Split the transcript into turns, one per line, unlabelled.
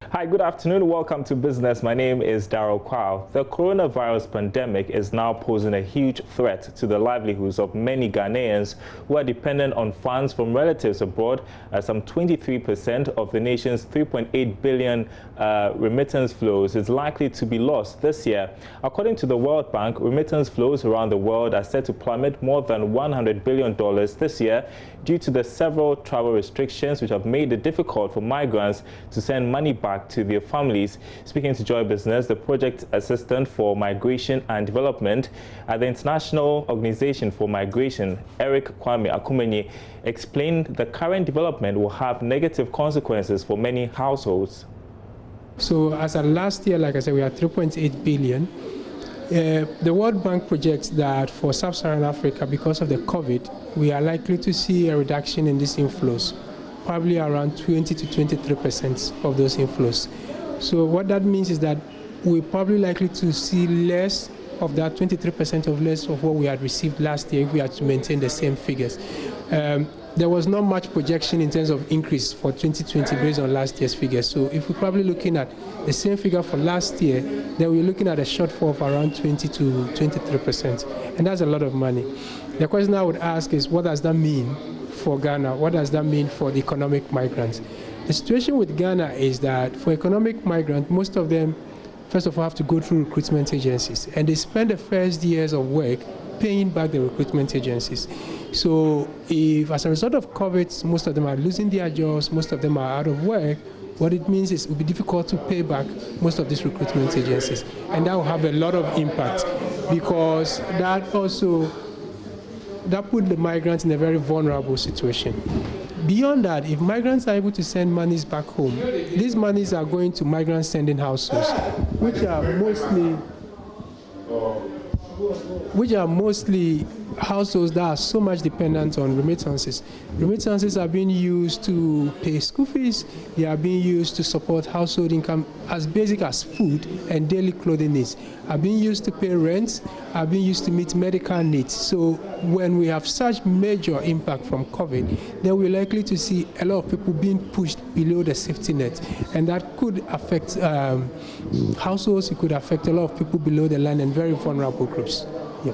Hi, good afternoon. Welcome to Business. My name is Darryl Kwao. The coronavirus pandemic is now posing a huge threat to the livelihoods of many Ghanaians who are dependent on funds from relatives abroad, as some 23% of the nation's 3.8 billion remittance flows is likely to be lost this year. According to the World Bank, remittance flows around the world are set to plummet more than $100 billion this year due to the several travel restrictions which have made it difficult for migrants to send money back to their families. Speaking to Joy Business, the project assistant for migration and development at the International Organization for Migration, Eric Kwame Akumenyi, explained the current development will have negative consequences for many households.
So as of last year, like I said, we had 3.8 billion. The World Bank projects that for Sub-Saharan Africa, because of the COVID, we are likely to see a reduction in these inflows, probably around 20 to 23% of those inflows. So what that means is that we're probably likely to see less of that 23% of less of what we had received last year if we had to maintain the same figures. There was not much projection in terms of increase for 2020 based on last year's figures. So if we're probably looking at the same figure for last year, then we're looking at a shortfall of around 20 to 23%. And that's a lot of money. The question I would ask is, what does that mean for Ghana? What does that mean for the economic migrants? The situation with Ghana is that for economic migrants, most of them, first of all, have to go through recruitment agencies. And they spend the first years of work paying back the recruitment agencies. So if as a result of COVID, most of them are losing their jobs, most of them are out of work, what it means is it will be difficult to pay back most of these recruitment agencies. And that will have a lot of impact, because that put the migrants in a very vulnerable situation. Beyond that, if migrants are able to send monies back home, these monies are going to migrant sending households, which are mostly households that are so much dependent on remittances. Remittances are being used to pay school fees, they are being used to support household income as basic as food and daily clothing needs, are being used to pay rent, are being used to meet medical needs. So when we have such major impact from COVID, then we're likely to see a lot of people being pushed below the safety net, and that could affect households, it could affect a lot of people below the line and very vulnerable groups. Yeah.